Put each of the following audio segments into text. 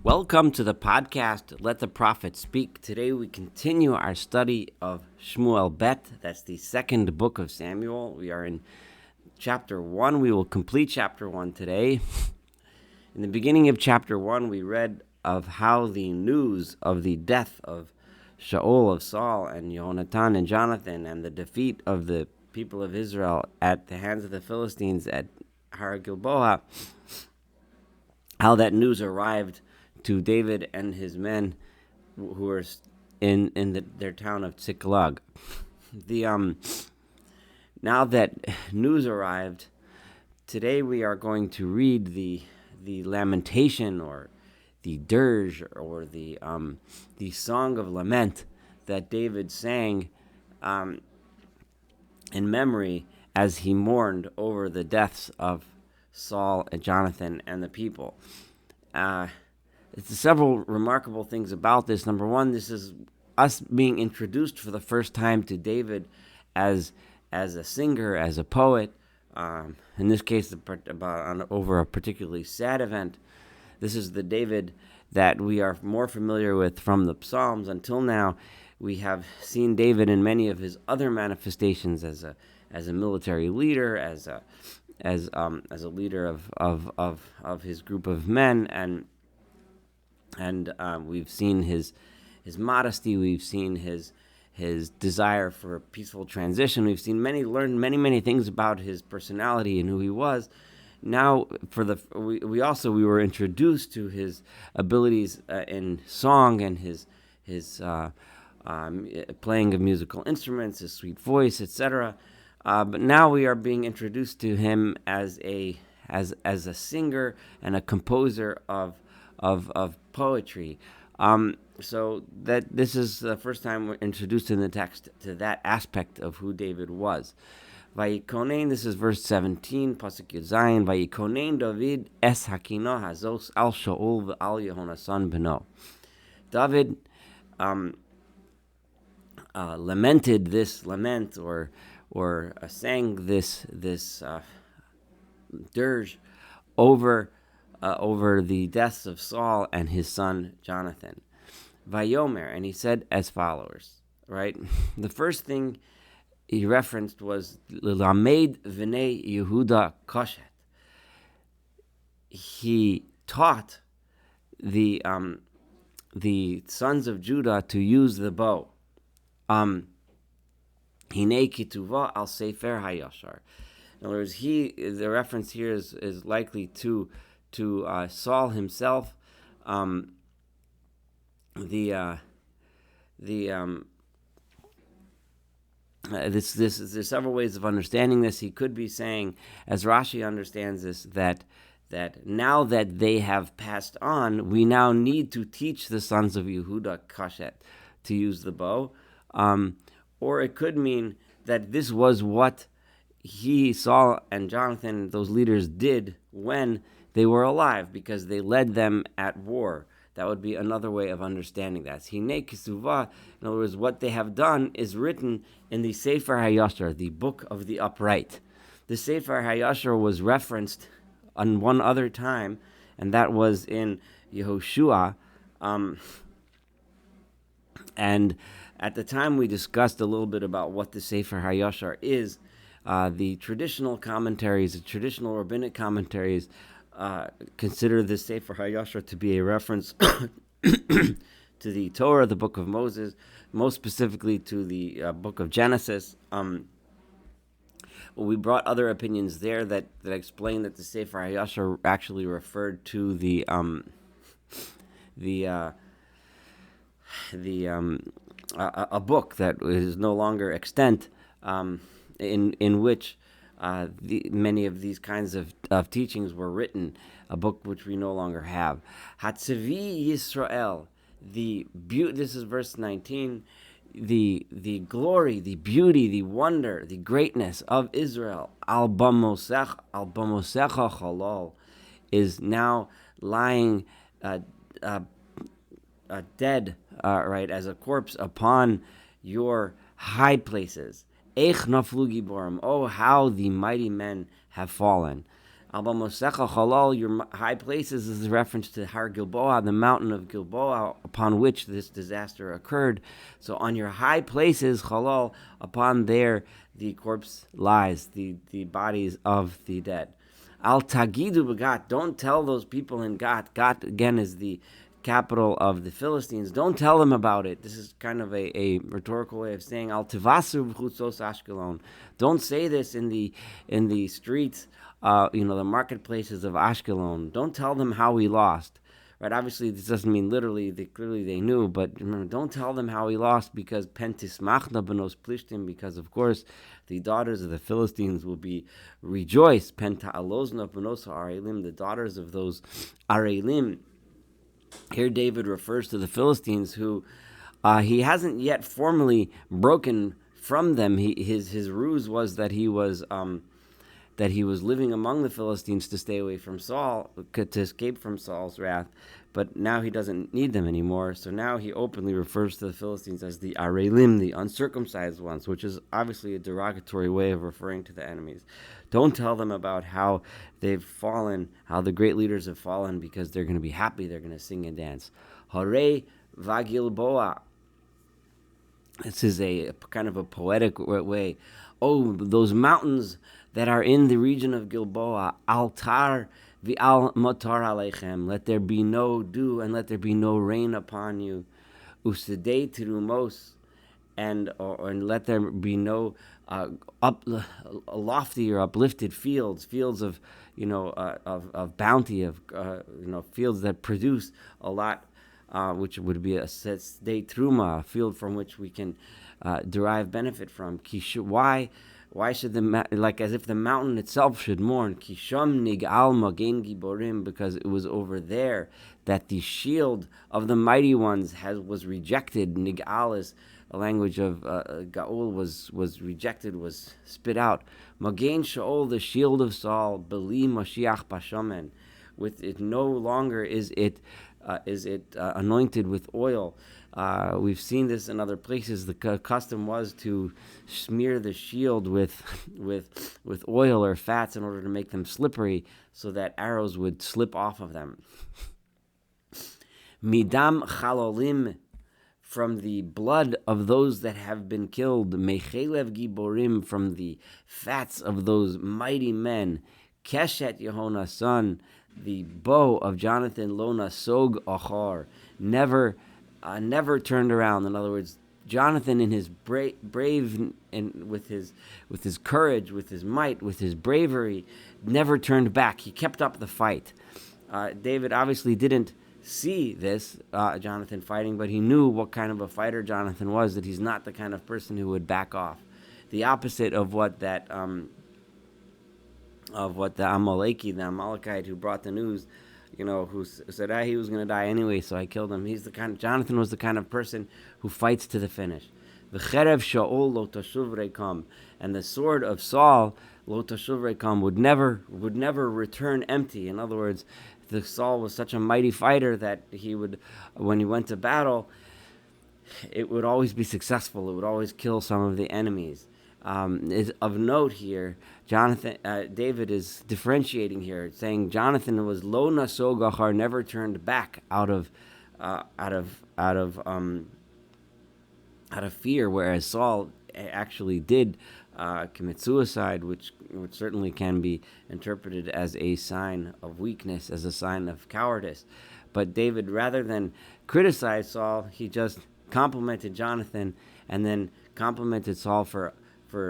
Welcome to the podcast, Let the Prophet Speak. Today we continue our study of Shmuel Bet. That's the second book of Samuel. We are in chapter 1. We will complete chapter 1 today. In the beginning of chapter 1, we read of how the news of the death of Saul, of Saul, and Jonathan and Jonathan, and the defeat of the people of Israel at the hands of the Philistines at Har Gilboa, how that news arrived to David and his men who were in their town of Ziklag. Now that news arrived, today we are going to read the lamentation, or the dirge, or the song of lament that David sang in memory as he mourned over the deaths of Saul and Jonathan and the people. Several remarkable things about this. Number one, this is us being introduced for the first time to David as a singer, as a poet. In this case, over a particularly sad event. This is the David that we are more familiar with from the Psalms. Until now, we have seen David in many of his other manifestations as a military leader, as a leader of his group of men, and we've seen his modesty. We've seen his desire for a peaceful transition. We've learned many things about his personality and who he was. Now, we were introduced to his abilities in song and his playing of musical instruments, his sweet voice, etc. But now we are being introduced to him as a singer and a composer of poetry. So that this is the first time we're introduced in the text to that aspect of who David was. Vayikonein, this is verse 17, Pasuk Yud Zayin. Vayikonein David es hakino hazos al Shaul v'al Yehonasan beno. David lamented this lament, or sang this dirge over the deaths of Saul and his son Jonathan. Vayomer, and he said as follows, right? The first thing he referenced was Lamed v'nei Yehuda koshet. He taught the sons of Judah to use the bow. Hinei kituva al sefer hayashar. In other words, the reference here is likely to Saul himself. There's several ways of understanding this. He could be saying, as Rashi understands this, that now that they have passed on, we now need to teach the sons of Yehuda Kashet to use the bow. Or it could mean that this was what Saul and Jonathan, those leaders, did when they were alive, because they led them at war. That would be another way of understanding that. Hinei Kisuva, in other words, what they have done is written in the Sefer HaYashar, the Book of the Upright. The Sefer HaYashar was referenced on one other time, and that was in Yehoshua. And at the time we discussed a little bit about what the Sefer HaYashar is. The traditional commentaries, the traditional rabbinic commentaries, consider the Sefer HaYashar to be a reference to the Torah, the book of Moses, most specifically to the book of Genesis. We brought other opinions there that explain that the Sefer HaYashar actually referred to a book that is no longer extant, in which many of these kinds of teachings were written, a book which we no longer have. Hatzevi Yisrael, this is verse 19, the glory, the beauty, the wonder, the greatness of Israel, al bamosecha chalal, is now lying dead, right, as a corpse upon your high places. Eich naflu giborim, oh, how the mighty men have fallen. Alba Mosecha Chalal, your high places, is a reference to Har Gilboa, the mountain of Gilboa, upon which this disaster occurred. So on your high places, Chalal, upon there the corpse lies, the bodies of the dead. Al Tagidu Begat, don't tell those people in Gat. Gat, again, is the capital of the Philistines. Don't tell them about it. This is kind of a rhetorical way of saying Al Tivasu B'chutzos Ashkelon. Don't say this in the streets, the marketplaces of Ashkelon. Don't tell them how we lost. Right? Obviously, this doesn't mean literally. Clearly they knew, but remember, don't tell them how we lost, because pentismachna benos plishtim, because of course the daughters of the Philistines will be rejoiced. Penta alozna benos arelim, the daughters of those arelim. Here David refers to the Philistines, who he hasn't yet formally broken from them. His ruse was that he was living among the Philistines to stay away from Saul, to escape from Saul's wrath. But now he doesn't need them anymore. So now he openly refers to the Philistines as the Arelim, the uncircumcised ones, which is obviously a derogatory way of referring to the enemies. Don't tell them about how they've fallen, how the great leaders have fallen, because they're going to be happy. They're going to sing and dance. Hare Vagilboa. This is a kind of a poetic way. Oh, those mountains that are in the region of Gilboa, Altar v'al motar aleichem, let there be no dew and let there be no rain upon you. Usedei tirumos, and let there be no lofty or uplifted fields of of bounty, of fields that produce a lot, which would be a sedei truma, a field from which we can derive benefit from. Why should like as if the mountain itself should mourn? Kisham nigal magen giborim, because it was over there that the shield of the mighty ones was rejected. Nigal is a language of Gaul, was rejected, was spit out. Magen Shaol, the shield of Saul, Beli Mashiach Bashamen, with it no longer is it anointed with oil. We've seen this in other places. The custom was to smear the shield with oil or fats in order to make them slippery, so that arrows would slip off of them. Midam chalolim, from the blood of those that have been killed. Mechelev giborim, from the fats of those mighty men. Keshet Yehonah, son, the bow of Jonathan, Lona Sog Achar, never turned around. In other words, Jonathan, in his brave and with his courage, with his might, with his bravery, never turned back. He kept up the fight. David obviously didn't see this Jonathan fighting, but he knew what kind of a fighter Jonathan was. That he's not the kind of person who would back off. The opposite of what that the Amalekite who brought the news, who said he was going to die anyway, so I killed him. Jonathan was the kind of person who fights to the finish. V'cherev Shaul lo tashuv rekam, and the sword of Saul lo tashuv rekam would never return empty. In other words, Saul was such a mighty fighter that he would, when he went to battle, it would always be successful. It would always kill some of the enemies. Is of note here, David is differentiating here, saying Jonathan was lo nasog achar, never turned back out of fear, whereas Saul actually did commit suicide, which certainly can be interpreted as a sign of weakness, as a sign of cowardice. But David, rather than criticize Saul, he just complimented Jonathan, and then complimented Saul for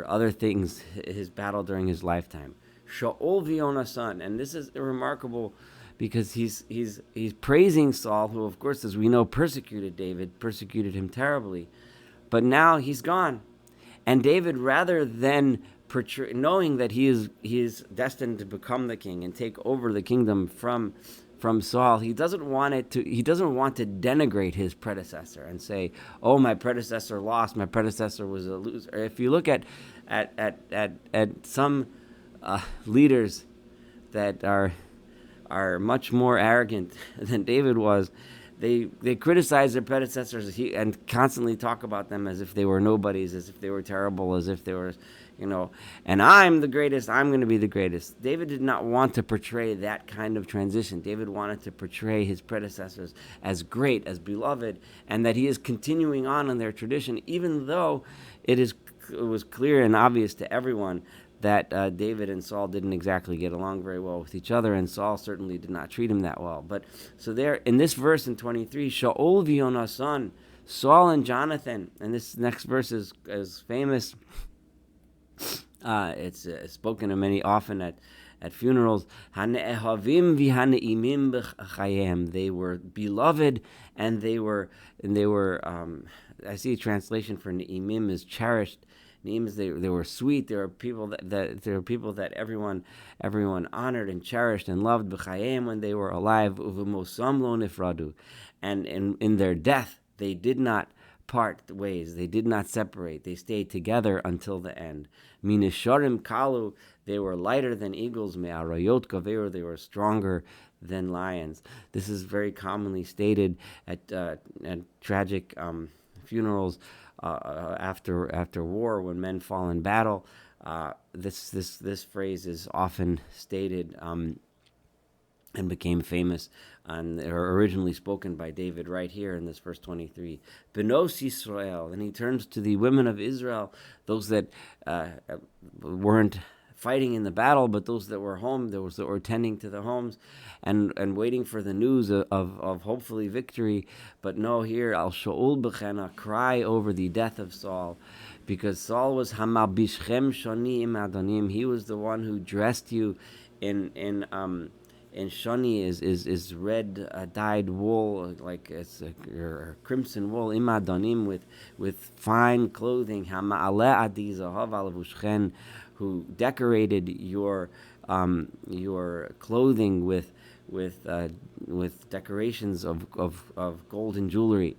other things, his battle during his lifetime. Shaul v'Yonah, son, and this is remarkable because he's praising Saul, who of course, as we know, persecuted him terribly, but now he's gone, and David, rather than knowing that he is destined to become the king and take over the kingdom from Saul, he doesn't want to denigrate his predecessor and say, "Oh, my predecessor lost. My predecessor was a loser." If you look at some leaders that are much more arrogant than David was, they criticize their predecessors and constantly talk about them as if they were nobodies, as if they were terrible, as if they were, you know, and I'm the greatest, I'm going to be the greatest. David did not want to portray that kind of transition. David wanted to portray his predecessors as great, as beloved, and that he is continuing on in their tradition, even though it was clear and obvious to everyone that David and Saul didn't exactly get along very well with each other, and Saul certainly did not treat him that well. But so there, in this verse in 23, Shaul v'Yonasan, Saul and Jonathan, and this next verse is famous. It's spoken of many often at funerals. They were beloved, and they were. I see a translation for ne'imim is cherished. Ne'im is they were sweet. They were people that everyone honored and cherished and loved b'chayim when they were alive. Uv'mosam lo nifradu, and in their death they did not part ways. They did not separate. They stayed together until the end. Minisharim kalu, they were lighter than eagles. Me'arayot kaveru, they were stronger than lions. This is very commonly stated at tragic funerals after war, when men fall in battle. This phrase is often stated and became famous, and are originally spoken by David right here in this verse 23. Benos Yisrael, and he turns to the women of Israel, those that weren't fighting in the battle, but those that were home, those that were tending to the homes, and waiting for the news of hopefully victory. But no, here, Al Shaul Bechena, cry over the death of Saul, because Saul was Hamabishchem Shoni im Adonim. He was the one who dressed you in shoni is red dyed wool, like it's crimson wool, imadonim, with fine clothing. Hama'aleh adi zahav alavushchen, who decorated your clothing with decorations of gold and jewelry.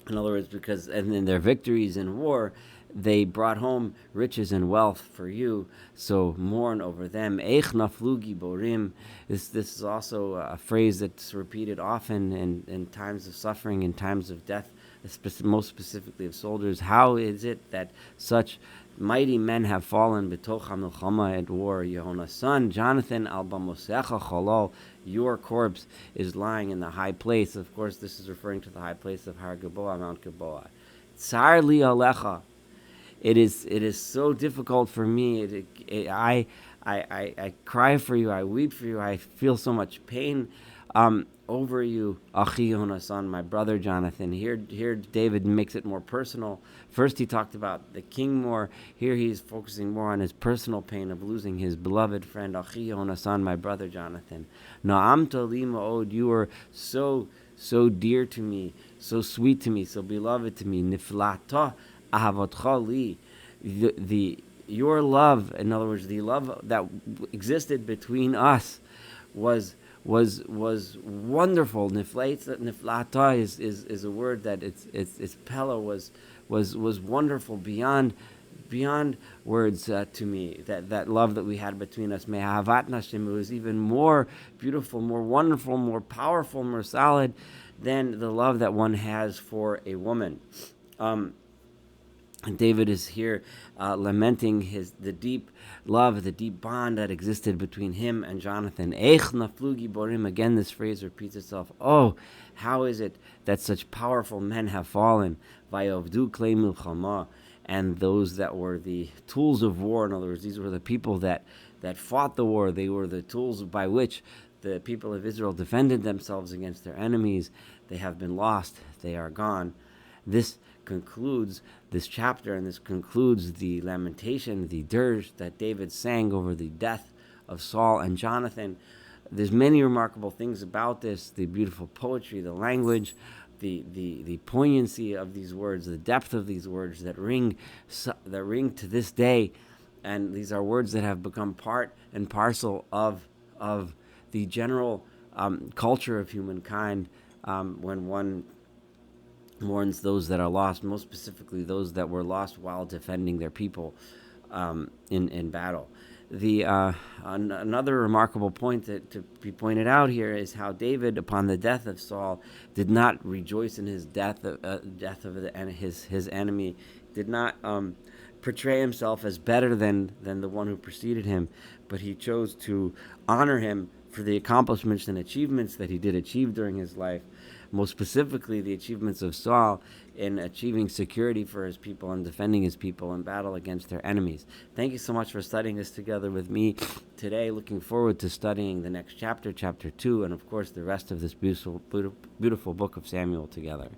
In other words, because and in their victories in war, they brought home riches and wealth for you, so mourn over them. Eich naflu giborim. This is also a phrase that's repeated often in times of suffering, in times of death, most specifically of soldiers. How is it that such mighty men have fallen? Betoch hamilchama, at war. Yehona's son, Jonathan, al bamosecha cholol. Your corpse is lying in the high place. Of course, this is referring to the high place of Har Gilboa, Mount Gilboa. Tsar li alecha. It is so difficult for me. I cry for you. I weep for you. I feel so much pain over you, Achi Yonasan, my brother Jonathan. Here David makes it more personal. First he talked about the king more. Here he's focusing more on his personal pain of losing his beloved friend, Achi Yonasan, my brother Jonathan. Na'am tali ma'od, you are so dear to me, so sweet to me, so beloved to me. Niflata ahavotcha li, your love, in other words, the love that existed between us was wonderful. Niflata is a word that its pella was wonderful beyond words to me. That love that we had between us, me'ahavat nashim, it was even more beautiful, more wonderful, more powerful, more solid than the love that one has for a woman. And David is here lamenting the deep love, the deep bond that existed between him and Jonathan. Eich naflu giborim. Again, this phrase repeats itself. Oh, how is it that such powerful men have fallen? Vayovdu klei milchama. And those that were the tools of war, in other words, these were the people that fought the war. They were the tools by which the people of Israel defended themselves against their enemies. They have been lost. They are gone. This concludes this chapter, and this concludes the lamentation, the dirge that David sang over the death of Saul and Jonathan. There's many remarkable things about this: the beautiful poetry, the language, the poignancy of these words, the depth of these words that ring to this day. And these are words that have become part and parcel of the general culture of humankind when one mourns those that are lost, most specifically those that were lost while defending their people in battle. Another remarkable point to be pointed out here is how David, upon the death of Saul, did not rejoice in his death of his enemy, did not portray himself as better than the one who preceded him, but he chose to honor him for the accomplishments and achievements that he did achieve during his life, most specifically the achievements of Saul in achieving security for his people and defending his people in battle against their enemies. Thank you so much for studying this together with me today. Looking forward to studying the next chapter, chapter 2, and of course the rest of this beautiful book of Samuel together.